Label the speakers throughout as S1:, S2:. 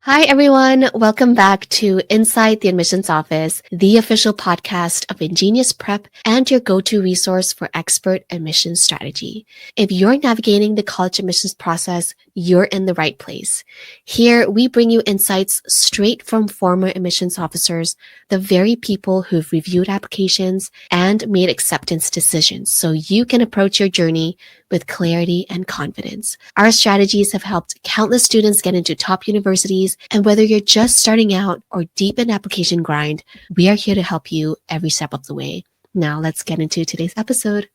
S1: Hi, everyone. Welcome back to Inside the Admissions Office, the official podcast of InGenius Prep and your go-to resource for expert admissions strategy. If you're navigating the college admissions process, you're in the right place. Here, we bring you insights straight from former admissions officers, the very people who've reviewed applications and made acceptance decisions, so you can approach your journey with clarity and confidence. Our strategies have helped countless students get into top universities, and whether you're just starting out or deep in application grind, we are here to help you every step of the way. Now let's get into today's episode.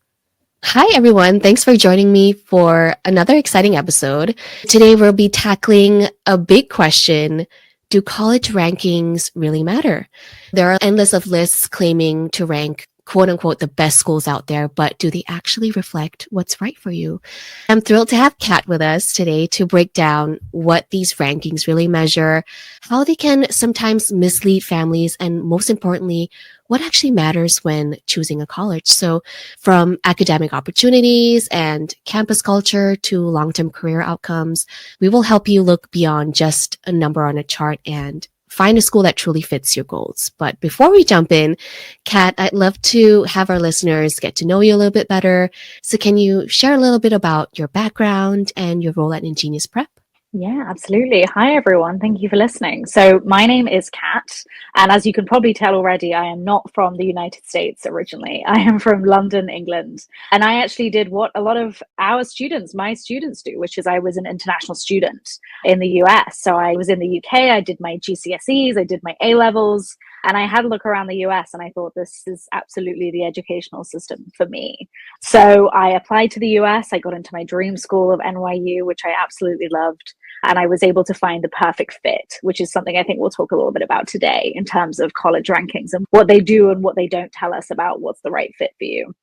S1: Hi, everyone. Thanks for joining me for another exciting episode. Today, we'll be tackling a big question. Do college rankings really matter? There are endless of lists claiming to rank quote unquote the best schools out there, but do they actually reflect what's right for you? I'm thrilled to have Kat with us today to break down what these rankings really measure, how they can sometimes mislead families, and most importantly, what actually matters when choosing a college. So from academic opportunities and campus culture to long-term career outcomes, we will help you look beyond just a number on a chart and find a school that truly fits your goals. But before we jump in, Kat, I'd love to have our listeners get to know you a little bit better. So can you share a little bit about your background and your role at InGenius Prep?
S2: Yeah, absolutely. Hi, everyone. Thank you for listening. So my name is Kat, and as you can probably tell already, I am not from the United States originally. I am from London, England. And I actually did what a lot of my students do, which is I was an international student in the US. So I was in the UK, I did my GCSEs, I did my A levels, and I had a look around the US and I thought this is absolutely the educational system for me. So I applied to the US, I got into my dream school of NYU, which I absolutely loved. And I was able to find the perfect fit, which is something I think we'll talk a little bit about today in terms of college rankings and what they do and what they don't tell us about what's the right fit for you.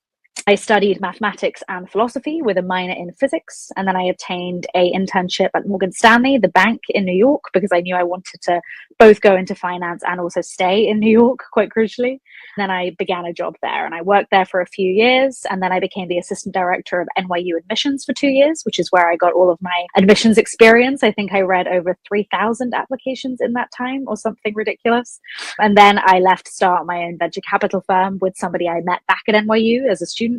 S2: I studied mathematics and philosophy with a minor in physics, and then I obtained an internship at Morgan Stanley, the bank in New York, because I knew I wanted to both go into finance and also stay in New York, quite crucially. And then I began a job there, and I worked there for a few years, and then I became the assistant director of NYU admissions for 2 years, which is where I got all of my admissions experience. I think I read over 3,000 applications in that time or something ridiculous. And then I left to start my own venture capital firm with somebody I met back at NYU as a student.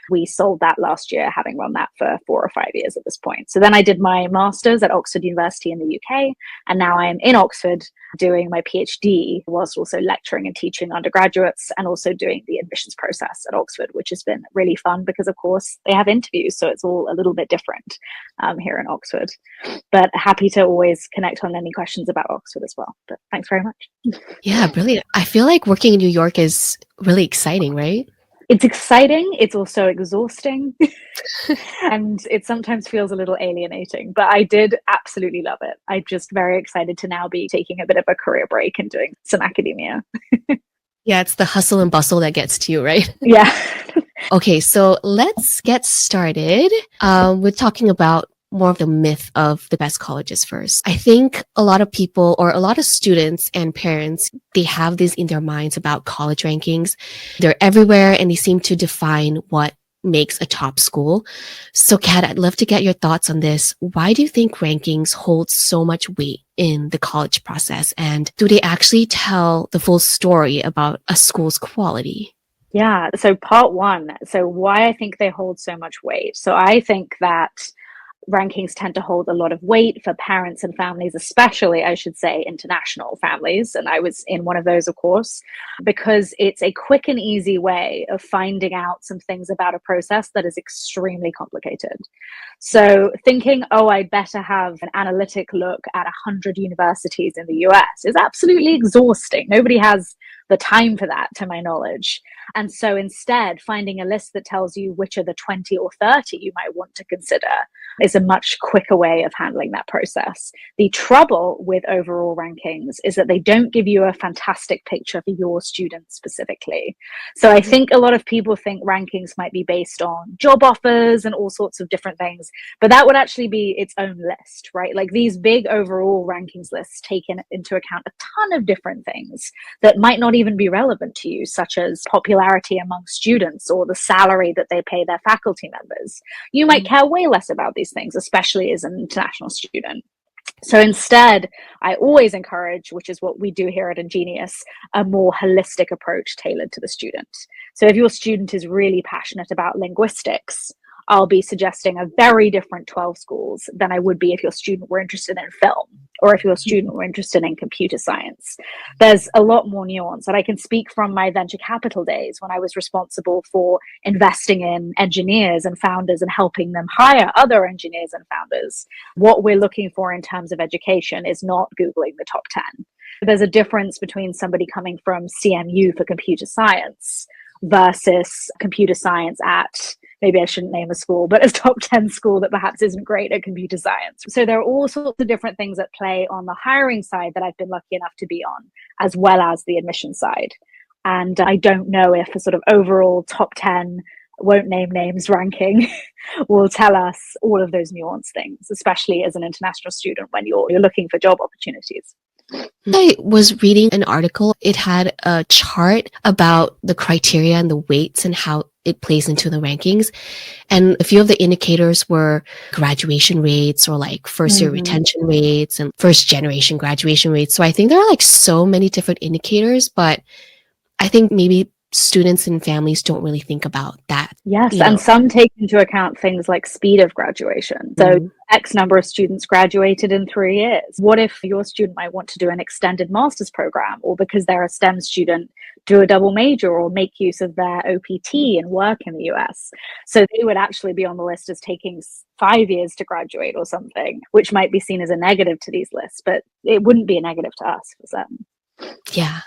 S2: We sold that last year, having run that for 4 or 5 years at this point. So then I did my master's at Oxford University in the UK, and now I am in Oxford doing my PhD, whilst also lecturing and teaching undergraduates and also doing the admissions process at Oxford, which has been really fun because, of course, they have interviews, so it's all a little bit different here in Oxford. But happy to always connect on any questions about Oxford as well. But thanks very much.
S1: Yeah, brilliant. I feel like working in New York is really exciting, right?
S2: It's exciting. It's also exhausting. And it sometimes feels a little alienating, but I did absolutely love it. I'm just very excited to now be taking a bit of a career break and doing some academia.
S1: Yeah, it's the hustle and bustle that gets to you, right?
S2: Yeah.
S1: Okay, so let's get started with talking about more of the myth of the best colleges first. I think a lot of people or a lot of students and parents, they have this in their minds about college rankings. They're everywhere and they seem to define what makes a top school. So Kat, I'd love to get your thoughts on this. Why do you think rankings hold so much weight in the college process? And do they actually tell the full story about a school's quality?
S2: Yeah. So part one. So why I think they hold so much weight. So I think that rankings tend to hold a lot of weight for parents and families, especially, I should say, international families. And I was in one of those, of course, because it's a quick and easy way of finding out some things about a process that is extremely complicated. So thinking, oh, I better have an analytic look at 100 universities in the US is absolutely exhausting. Nobody has the time for that, to my knowledge. And so instead, finding a list that tells you which are the 20 or 30 you might want to consider is a much quicker way of handling that process. The trouble with overall rankings is that they don't give you a fantastic picture for your students specifically. So I think a lot of people think rankings might be based on job offers and all sorts of different things, but that would actually be its own list, right? Like these big overall rankings lists take into account a ton of different things that might not even be relevant to you, such as popularity among students or the salary that they pay their faculty members. You might care way less about these things, especially as an international student. So instead, I always encourage, which is what we do here at InGenius, a more holistic approach tailored to the student. So if your student is really passionate about linguistics, I'll be suggesting a very different 12 schools than I would be if your student were interested in film or if your student were interested in computer science. There's a lot more nuance. And I can speak from my venture capital days when I was responsible for investing in engineers and founders and helping them hire other engineers and founders. What we're looking for in terms of education is not Googling the top 10. There's a difference between somebody coming from CMU for computer science versus computer science at, maybe I shouldn't name a school, but a top 10 school that perhaps isn't great at computer science. So there are all sorts of different things at play on the hiring side that I've been lucky enough to be on, as well as the admission side. And I don't know if a sort of overall top 10, won't name names ranking will tell us all of those nuanced things, especially as an international student when you're looking for job opportunities.
S1: I was reading an article. It had a chart about the criteria and the weights and how it plays into the rankings. And a few of the indicators were graduation rates or like first year retention rates and first generation graduation rates. So I think there are like so many different indicators, but I think maybe students and families don't really think about that.
S2: Yes, and some take into account things like speed of graduation. So X number of students graduated in 3 years. What if your student might want to do an extended master's program, or because they're a STEM student, do a double major or make use of their OPT and work in the US? So they would actually be on the list as taking 5 years to graduate or something, which might be seen as a negative to these lists, but it wouldn't be a negative to us for certain.
S1: Yeah.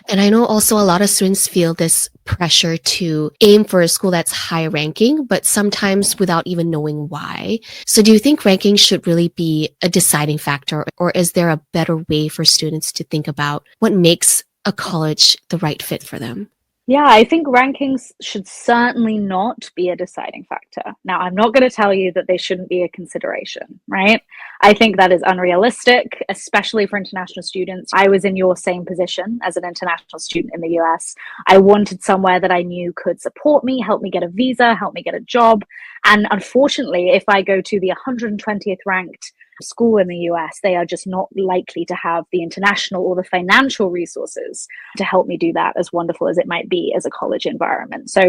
S1: And I know also a lot of students feel this pressure to aim for a school that's high ranking, but sometimes without even knowing why. So do you think ranking should really be a deciding factor, or is there a better way for students to think about what makes a college the right fit for them?
S2: Yeah, I think rankings should certainly not be a deciding factor. Now, I'm not going to tell you that they shouldn't be a consideration, right? I think that is unrealistic, especially for international students. I was in your same position as an international student in the US. I wanted somewhere that I knew could support me, help me get a visa, help me get a job. And unfortunately, if I go to the 120th ranked school in the US, they are just not likely to have the international or the financial resources to help me do that, as wonderful as it might be as a college environment. So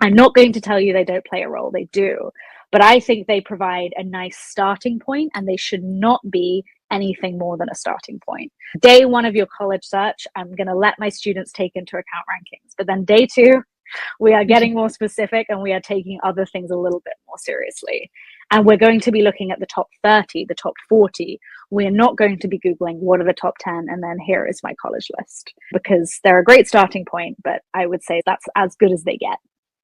S2: I'm not going to tell you they don't play a role, they do. But I think they provide a nice starting point, and they should not be anything more than a starting point. Day one of your college search, I'm going to let my students take into account rankings. But then day two, we are getting more specific and we are taking other things a little bit more seriously. And we're going to be looking at the top 30, the top 40. We're not going to be Googling what are the top 10 and then here is my college list, because they're a great starting point, but I would say that's as good as they get.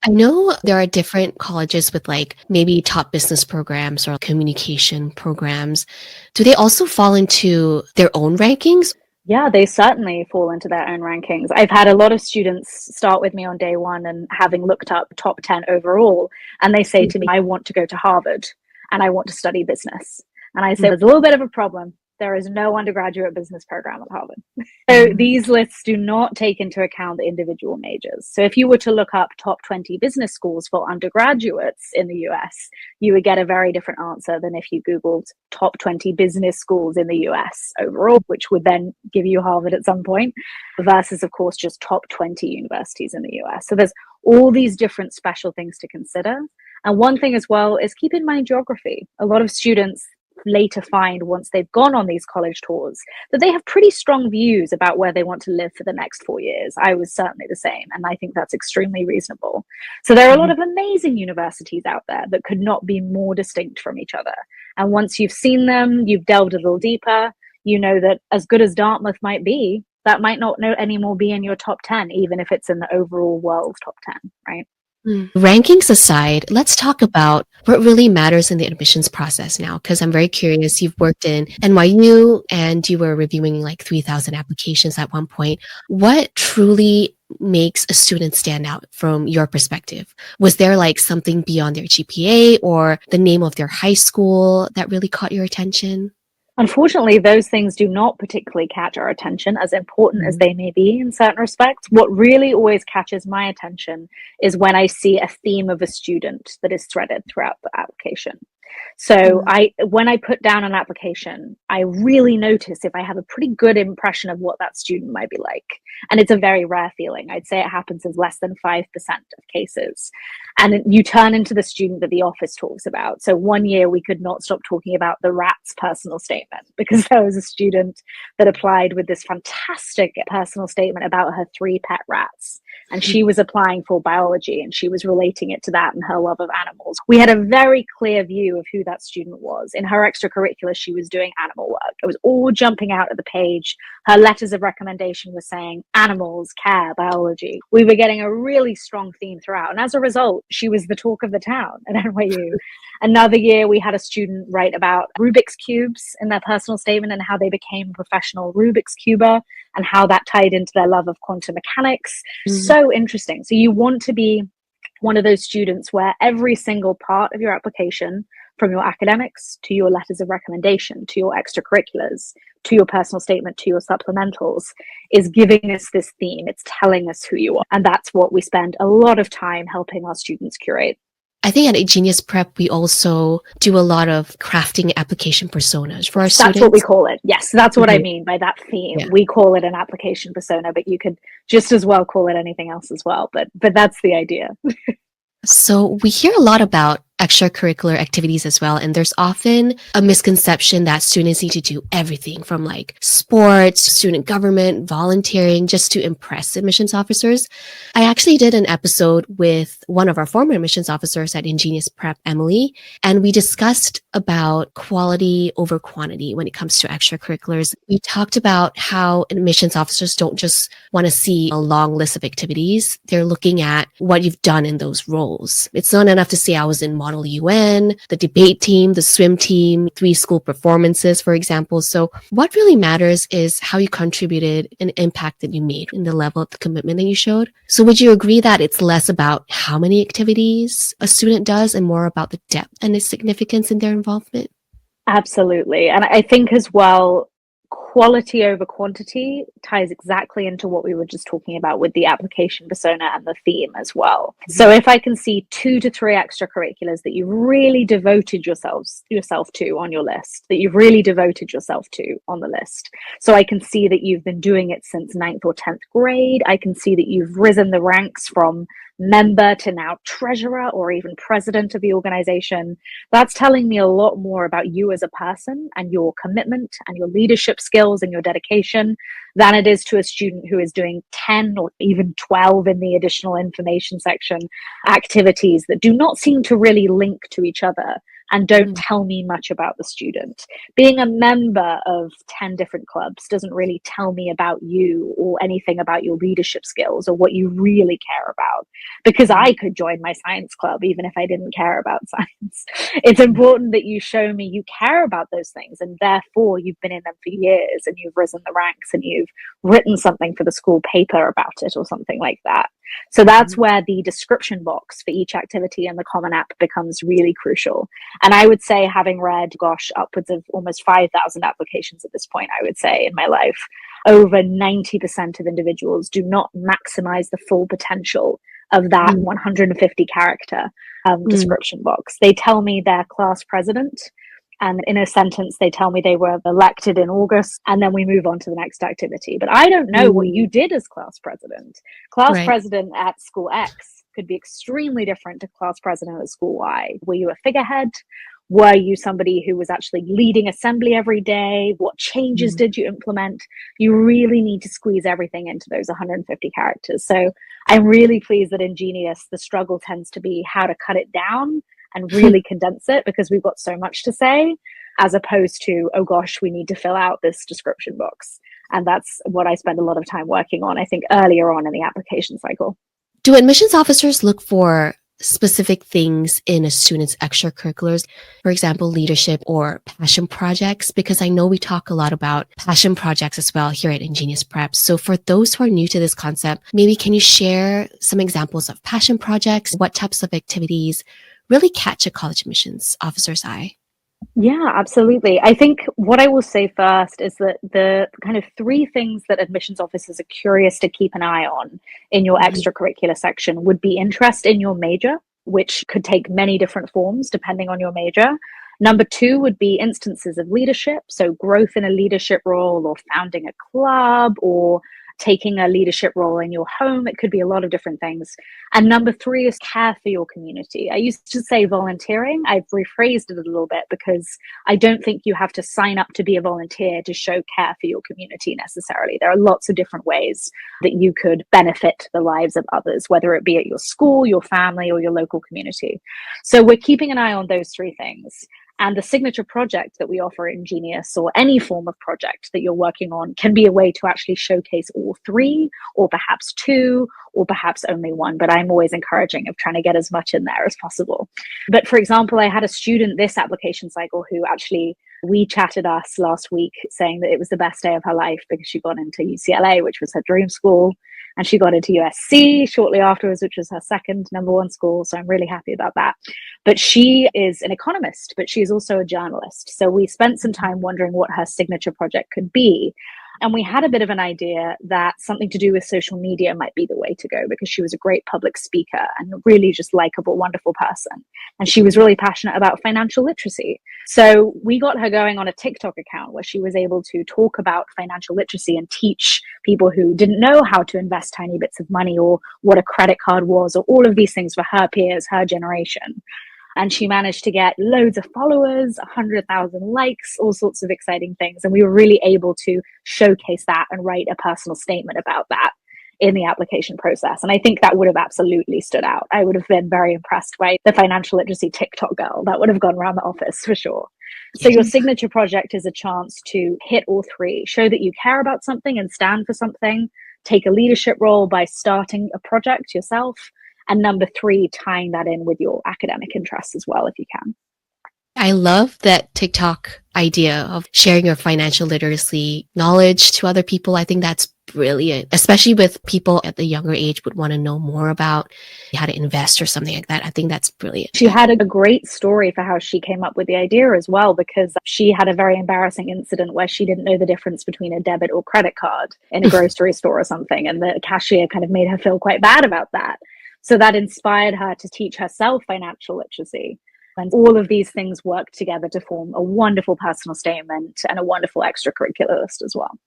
S1: I know there are different colleges with like maybe top business programs or communication programs. Do they also fall into their own rankings?
S2: Yeah, they certainly fall into their own rankings. I've had a lot of students start with me on day one and having looked up top 10 overall, and they say to me, I want to go to Harvard and I want to study business. And I say, there's a little bit of a problem. There is no undergraduate business program at Harvard. So these lists do not take into account the individual majors. So if you were to look up top 20 business schools for undergraduates in the US, you would get a very different answer than if you Googled top 20 business schools in the US overall, which would then give you Harvard at some point, versus, of course, just top 20 universities in the US. So there's all these different special things to consider. And one thing as well is keep in mind geography. A lot of students later find, once they've gone on these college tours, that they have pretty strong views about where they want to live for the next 4 years. I was certainly the same, and I think that's extremely reasonable. So there are a lot of amazing universities out there that could not be more distinct from each other. And once you've seen them, you've delved a little deeper, you know that as good as Dartmouth might be, that might not anymore be in your top 10, even if it's in the overall world top 10, right?
S1: Rankings aside, let's talk about what really matters in the admissions process now, because I'm very curious. You've worked in NYU and you were reviewing like 3,000 applications at one point. What truly makes a student stand out from your perspective? Was there like something beyond their GPA or the name of their high school that really caught your attention?
S2: Unfortunately, those things do not particularly catch our attention, as important as they may be in certain respects. What really always catches my attention is when I see a theme of a student that is threaded throughout the application. So when I put down an application, I really notice if I have a pretty good impression of what that student might be like. And it's a very rare feeling. I'd say it happens in less than 5% of cases. And you turn into the student that the office talks about. So one year we could not stop talking about the rat's personal statement, because there was a student that applied with this fantastic personal statement about her 3 pet rats. And she was applying for biology, and she was relating it to that and her love of animals. We had a very clear view of who that student was. In her extracurricular, she was doing animal work. It was all jumping out of the page. Her letters of recommendation were saying animals, care, biology. We were getting a really strong theme throughout. And as a result, she was the talk of the town at NYU. Another year, we had a student write about Rubik's Cubes in their personal statement and how they became a professional Rubik's Cuber and how that tied into their love of quantum mechanics. So interesting. So you want to be one of those students where every single part of your application, from your academics to your letters of recommendation, to your extracurriculars, to your personal statement, to your supplementals, is giving us this theme. It's telling us who you are. And that's what we spend a lot of time helping our students curate.
S1: I think at InGenius Prep, we also do a lot of crafting application personas for our students.
S2: That's what we call it. Yes, that's what I mean by that theme. Yeah. We call it an application persona, but you could just as well call it anything else as well. But that's the idea.
S1: So we hear a lot about extracurricular activities as well, and there's often a misconception that students need to do everything from like sports, student government, volunteering, just to impress admissions officers. I actually did an episode with one of our former admissions officers at InGenius Prep, Emily, and we discussed about quality over quantity when it comes to extracurriculars. We talked about how admissions officers don't just want to see a long list of activities. They're looking at what you've done in those roles. It's not enough to say I was in Model UN, the debate team, the swim team, 3 school performances, for example. So what really matters is how you contributed and impact that you made in the level of the commitment that you showed. So would you agree that it's less about how many activities a student does and more about the depth and the significance in their involvement?
S2: Absolutely. And I think as well, quality over quantity ties exactly into what we were just talking about with the application persona and the theme as well. So if I can see 2 to 3 extracurriculars that you've really devoted yourself to on your list, that you've really devoted yourself to on the list. So I can see that you've been doing it since 9th or 10th grade. I can see that you've risen the ranks from member to now treasurer or even president of the organization. That's telling me a lot more about you as a person and your commitment and your leadership skills and your dedication than it is to a student who is doing 10 or even 12 in the additional information section activities that do not seem to really link to each other and don't tell me much about the student. Being a member of 10 different clubs doesn't really tell me about you or anything about your leadership skills or what you really care about, because I could join my science club even if I didn't care about science. It's important that you show me you care about those things, and therefore you've been in them for years and you've risen the ranks and you've written something for the school paper about it or something like that. So that's where the description box for each activity in the Common App becomes really crucial. And I would say, having read, upwards of almost 5,000 applications at this point, I would say in my life, over 90% of individuals do not maximize the full potential of that 150 character description box. They tell me they're class president, and in a sentence, they tell me they were elected in August, and then we move on to the next activity. But I don't know what you did as class president. Class president at school X could be extremely different to class president at school Y. Were you a figurehead? Were you somebody who was actually leading assembly every day? What changes did you implement? You really need to squeeze everything into those 150 characters. So I'm really pleased that InGenius, the struggle tends to be how to cut it down and really condense it, because we've got so much to say, as opposed to, oh gosh, we need to fill out this description box. And that's what I spend a lot of time working on, I think, earlier on in the application cycle.
S1: Do admissions officers look for specific things in a student's extracurriculars, for example, leadership or passion projects? Because I know we talk a lot about passion projects as well here at InGenius Prep. So for those who are new to this concept, maybe can you share some examples of passion projects? What types of activities really catch a college admissions officer's eye?
S2: Yeah, absolutely. I think what I will say first is that the kind of 3 things that admissions officers are curious to keep an eye on in your extracurricular section would be interest in your major, which could take many different forms depending on your major. Number two would be instances of leadership, so growth in a leadership role or founding a club or taking a leadership role in your home. It could be a lot of different things. And number three is care for your community. I used to say volunteering. I've rephrased it a little bit because I don't think you have to sign up to be a volunteer to show care for your community necessarily. There are lots of different ways that you could benefit the lives of others, whether it be at your school, your family, or your local community. So we're keeping an eye on those three things. And the signature project that we offer at InGenius, or any form of project that you're working on, can be a way to actually showcase all three, or perhaps two, or perhaps only one. But I'm always encouraging of trying to get as much in there as possible. But for example, I had a student this application cycle who actually WeChatted us last week saying that it was the best day of her life because she got into UCLA, which was her dream school. And she got into USC shortly afterwards, which was her second number one school. So I'm really happy about that. But she is an economist, but she's also a journalist. So we spent some time wondering what her signature project could be. And we had a bit of an idea that something to do with social media might be the way to go because she was a great public speaker and really just likable, wonderful person. And she was really passionate about financial literacy. So we got her going on a TikTok account where she was able to talk about financial literacy and teach people who didn't know how to invest tiny bits of money or what a credit card was or all of these things for her peers, her generation. And she managed to get loads of followers, 100,000 likes, all sorts of exciting things. And we were really able to showcase that and write a personal statement about that in the application process. And I think that would have absolutely stood out. I would have been very impressed by the financial literacy TikTok girl. That would have gone around the office for sure. So your signature project is a chance to hit all three, show that you care about something and stand for something, take a leadership role by starting a project yourself, and number three, tying that in with your academic interests as well, if you can.
S1: I love that TikTok idea of sharing your financial literacy knowledge to other people. I think that's brilliant, especially with people at the younger age would want to know more about how to invest or something like that. I think that's brilliant.
S2: She had a great story for how she came up with the idea as well, because she had a very embarrassing incident where she didn't know the difference between a debit or credit card in a grocery store or something. And the cashier kind of made her feel quite bad about that. So that inspired her to teach herself financial literacy. And all of these things work together to form a wonderful personal statement and a wonderful extracurricular list as well.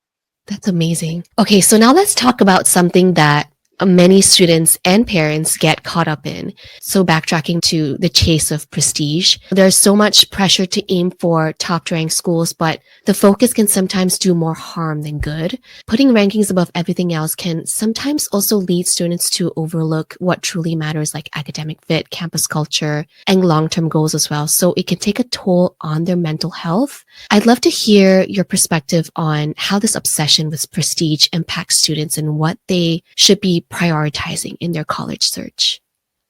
S1: That's amazing. Okay, so now let's talk about something that many students and parents get caught up in. So backtracking to the chase of prestige, there's so much pressure to aim for top ranked schools, but the focus can sometimes do more harm than good. Putting rankings above everything else can sometimes also lead students to overlook what truly matters, like academic fit, campus culture, and long-term goals as well. So it can take a toll on their mental health. I'd love to hear your perspective on how this obsession with prestige impacts students and what they should be prioritizing in their college search.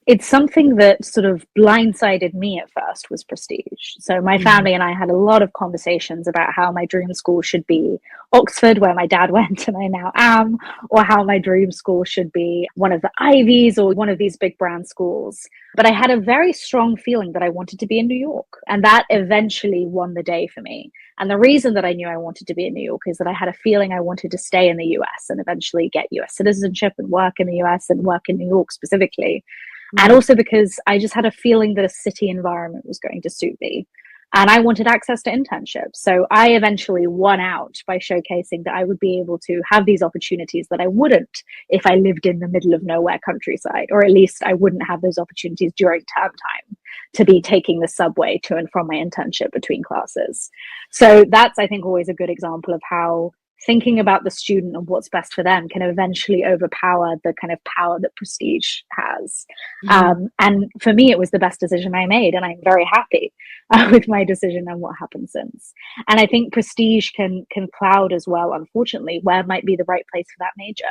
S2: It's something that sort of blindsided me at first was prestige. So my family and I had a lot of conversations about how my dream school should be Oxford, where my dad went and I now am, or how my dream school should be one of the Ivies or one of these big brand schools. But I had a very strong feeling that I wanted to be in New York. And that eventually won the day for me. And the reason that I knew I wanted to be in New York is that I had a feeling I wanted to stay in the US and eventually get US citizenship and work in the US and work in New York specifically. And also because I just had a feeling that a city environment was going to suit me. And I wanted access to internships. So I eventually won out by showcasing that I would be able to have these opportunities that I wouldn't if I lived in the middle of nowhere countryside, or at least I wouldn't have those opportunities during term time to be taking the subway to and from my internship between classes. So that's, I think, always a good example of how thinking about the student and what's best for them can eventually overpower the kind of power that prestige has. And for me, it was the best decision I made, and I'm very happy with my decision and what happened since. And I think prestige can cloud as well, unfortunately, where might be the right place for that major.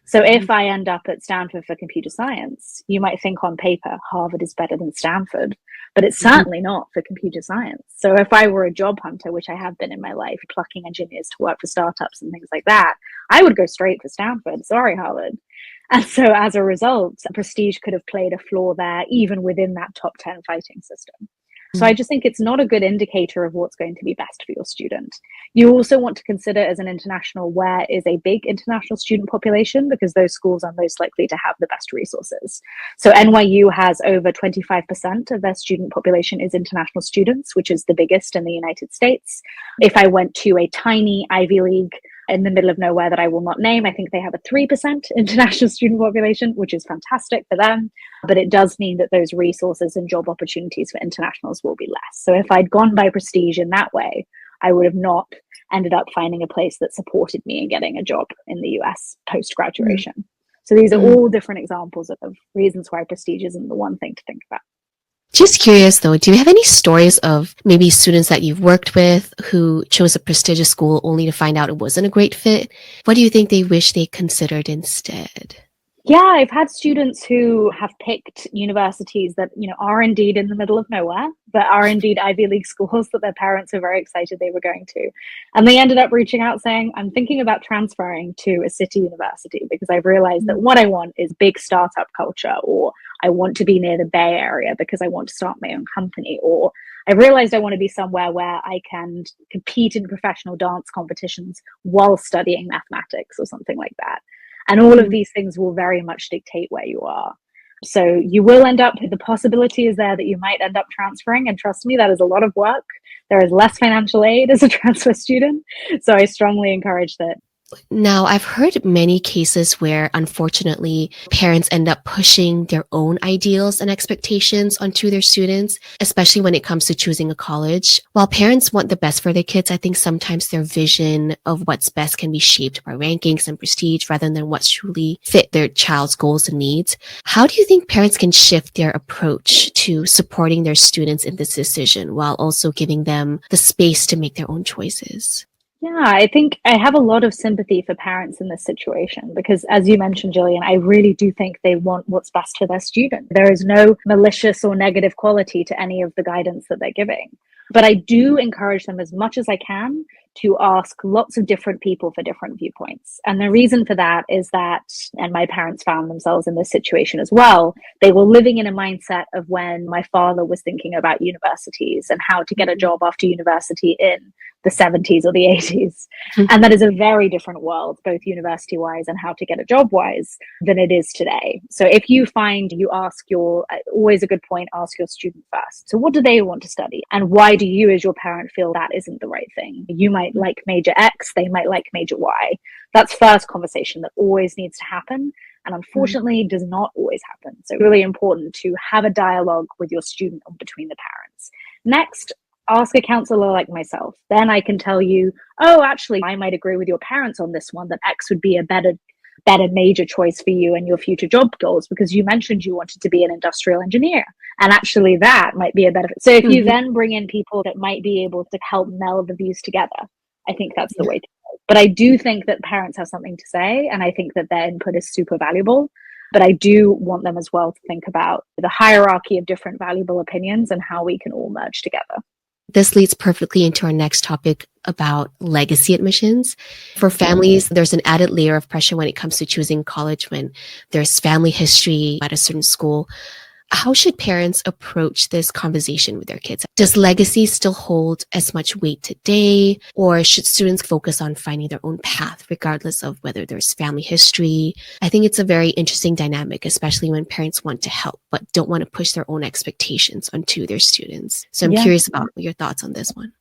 S2: So if I end up at Stanford for computer science, you might think on paper, Harvard is better than Stanford, but it's certainly not for computer science. So if I were a job hunter, which I have been in my life, plucking engineers to work for startups and things like that, I would go straight for Stanford. Sorry, Harvard. And so as a result, prestige could have played a flaw there, even within that top 10 fighting system. So I just think it's not a good indicator of what's going to be best for your student. You also want to consider as an international where is a big international student population, because those schools are most likely to have the best resources. So NYU has over 25% of their student population is international students, which is the biggest in the United States. If I went to a tiny Ivy League in the middle of nowhere that I will not name, I think they have a 3% international student population, which is fantastic for them. But it does mean that those resources and job opportunities for internationals will be less. So if I'd gone by prestige in that way, I would have not ended up finding a place that supported me in getting a job in the US post-graduation. So these are all different examples of reasons why prestige isn't the one thing to think about.
S1: Just curious though, do you have any stories of maybe students that you've worked with who chose a prestigious school only to find out it wasn't a great fit? What do you think they wish they considered instead?
S2: Yeah, I've had students who have picked universities that, are indeed in the middle of nowhere, but are indeed Ivy League schools that their parents are very excited they were going to. And they ended up reaching out saying, I'm thinking about transferring to a city university because I've realized that what I want is big startup culture, or I want to be near the Bay Area because I want to start my own company, or I realized I want to be somewhere where I can compete in professional dance competitions while studying mathematics or something like that. And all of these things will very much dictate where you are. So you will end up, the possibility is there that you might end up transferring. And trust me, that is a lot of work. There is less financial aid as a transfer student. So I strongly encourage that.
S1: Now, I've heard many cases where, unfortunately, parents end up pushing their own ideals and expectations onto their students, especially when it comes to choosing a college. While parents want the best for their kids, I think sometimes their vision of what's best can be shaped by rankings and prestige rather than what's truly fit their child's goals and needs. How do you think parents can shift their approach to supporting their students in this decision while also giving them the space to make their own choices?
S2: Yeah, I think I have a lot of sympathy for parents in this situation because, as you mentioned, Gillian, I really do think they want what's best for their student. There is no malicious or negative quality to any of the guidance that they're giving. But I do encourage them as much as I can to ask lots of different people for different viewpoints. And the reason for that is that, and my parents found themselves in this situation as well, they were living in a mindset of when my father was thinking about universities and how to get a job after university in the 70s or the 80s. And that is a very different world, both university wise and how to get a job wise, than it is today. So if you find you ask always a good point, ask your student first. So what do they want to study? And why do you as your parent feel that isn't the right thing? You might like major X, they might like major Y. That's first conversation that always needs to happen. And unfortunately does not always happen. So really important to have a dialogue with your student or between the parents. Next, ask a counselor like myself. Then I can tell you, oh, actually, I might agree with your parents on this one, that X would be a better major choice for you and your future job goals, because you mentioned you wanted to be an industrial engineer. And actually that might be a better. So if you then bring in people that might be able to help meld the views together, I think that's the way to go. But I do think that parents have something to say, and I think that their input is super valuable. But I do want them as well to think about the hierarchy of different valuable opinions and how we can all merge together.
S1: This leads perfectly into our next topic about legacy admissions. For families, there's an added layer of pressure when it comes to choosing college when there's family history at a certain school. How should parents approach this conversation with their kids? Does legacy still hold as much weight today, or should students focus on finding their own path, regardless of whether there's family history? I think it's a very interesting dynamic, especially when parents want to help, but don't want to push their own expectations onto their students. So I'm curious about your thoughts on this one.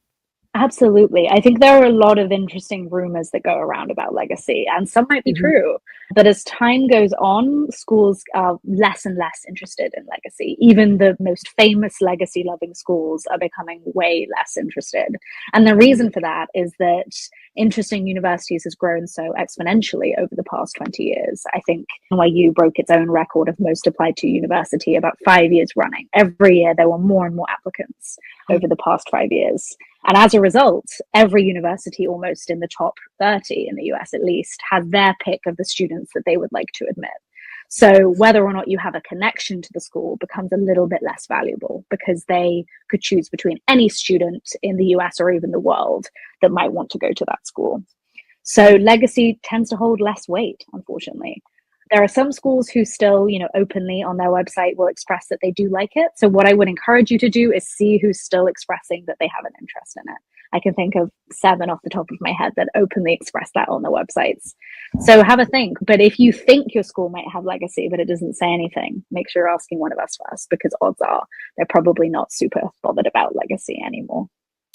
S2: Absolutely. I think there are a lot of interesting rumors that go around about legacy, and some might be true. But as time goes on, schools are less and less interested in legacy. Even the most famous legacy loving schools are becoming way less interested. And the reason for that is that interest in universities has grown so exponentially over the past 20 years. I think NYU broke its own record of most applied to university about 5 years running. Every year there were more and more applicants over the past 5 years. And as a result, every university almost in the top 30 in the US at least has their pick of the students that they would like to admit. So whether or not you have a connection to the school becomes a little bit less valuable because they could choose between any student in the US or even the world that might want to go to that school. So legacy tends to hold less weight, unfortunately. There are some schools who still, openly on their website will express that they do like it. So what I would encourage you to do is see who's still expressing that they have an interest in it. I can think of 7 off the top of my head that openly express that on their websites. So have a think. But if you think your school might have legacy, but it doesn't say anything, make sure you're asking one of us first, because odds are they're probably not super bothered about legacy anymore.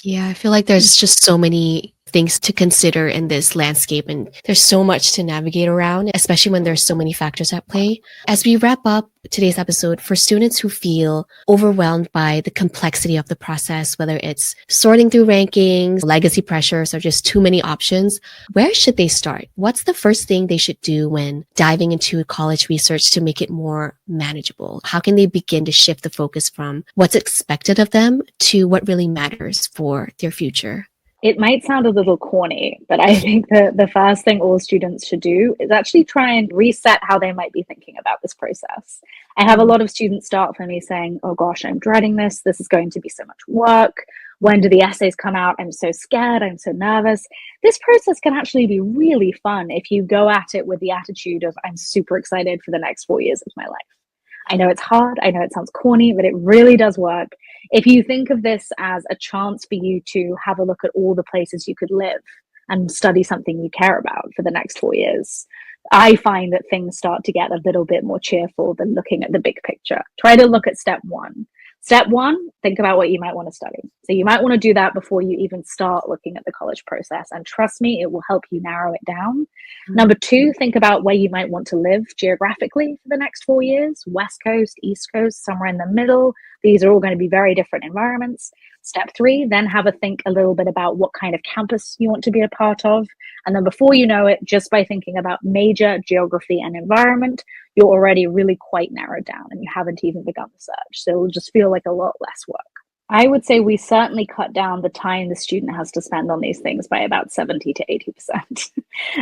S1: Yeah, I feel like there's just so many things to consider in this landscape, and there's so much to navigate around, especially when there's so many factors at play. As we wrap up today's episode, for students who feel overwhelmed by the complexity of the process, whether it's sorting through rankings, legacy pressures, or just too many options, where should they start? What's the first thing they should do when diving into college research to make it more manageable? How can they begin to shift the focus from what's expected of them to what really matters for their future?
S2: It might sound a little corny, but I think that the first thing all students should do is actually try and reset how they might be thinking about this process. I have a lot of students start for me saying, oh gosh, I'm dreading this. This is going to be so much work. When do the essays come out? I'm so scared. I'm so nervous. This process can actually be really fun if you go at it with the attitude of, I'm super excited for the next 4 years of my life. I know it's hard. I know it sounds corny, but it really does work. If you think of this as a chance for you to have a look at all the places you could live and study something you care about for the next 4 years, I find that things start to get a little bit more cheerful than looking at the big picture. Try to look at step 1. Step 1, think about what you might want to study. So you might want to do that before you even start looking at the college process. And trust me, it will help you narrow it down. Number 2, think about where you might want to live geographically for the next 4 years. West Coast, East Coast, somewhere in the middle. These are all going to be very different environments. Step 3, then have a think a little bit about what kind of campus you want to be a part of. And then before you know it, just by thinking about major, geography, and environment, you're already really quite narrowed down and you haven't even begun the search. So it'll just feel like a lot less work. I would say we certainly cut down the time the student has to spend on these things by about 70 to 80%.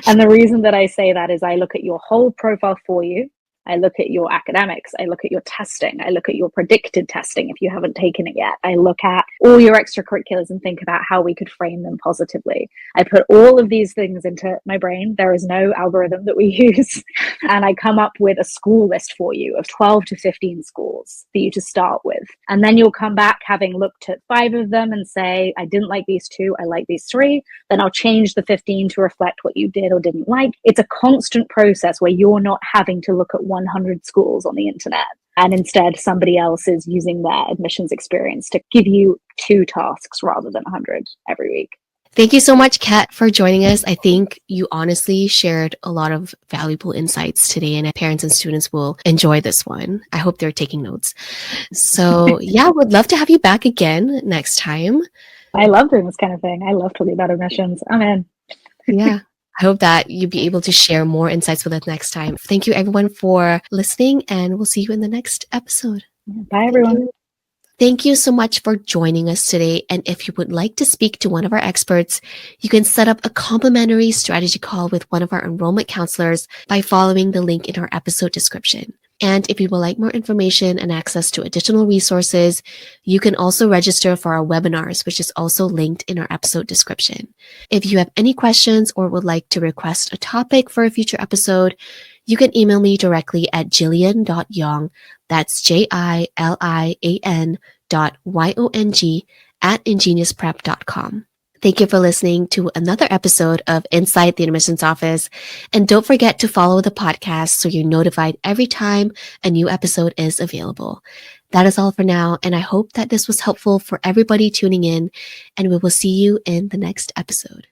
S2: And the reason that I say that is I look at your whole profile for you. I look at your academics. I look at your testing. I look at your predicted testing if you haven't taken it yet. I look at all your extracurriculars and think about how we could frame them positively. I put all of these things into my brain. There is no algorithm that we use. And I come up with a school list for you of 12 to 15 schools for you to start with. And then you'll come back having looked at 5 of them and say, I didn't like these 2. I like these 3. Then I'll change the 15 to reflect what you did or didn't like. It's a constant process where you're not having to look at 100 schools on the internet, and instead somebody else is using their admissions experience to give you 2 tasks rather than 100 every week.
S1: Thank you so much, Kat, for joining us. I think you honestly shared a lot of valuable insights today, and parents and students will enjoy this one. I hope they're taking notes. So yeah, would love to have you back again next time.
S2: I love doing this kind of thing. I love talking about admissions. I'm in.
S1: Yeah. I hope that you'll be able to share more insights with us next time. Thank you, everyone, for listening, and we'll see you in the next episode.
S2: Bye, everyone.
S1: Thank you so much for joining us today. And if you would like to speak to one of our experts, you can set up a complimentary strategy call with one of our enrollment counselors by following the link in our episode description. And if you would like more information and access to additional resources, you can also register for our webinars, which is also linked in our episode description. If you have any questions or would like to request a topic for a future episode, you can email me directly at jillian.yong, that's JILIAN.YONG @ingeniusprep.com. Thank you for listening to another episode of Inside the Admissions Office. And don't forget to follow the podcast so you're notified every time a new episode is available. That is all for now, and I hope that this was helpful for everybody tuning in, and we will see you in the next episode.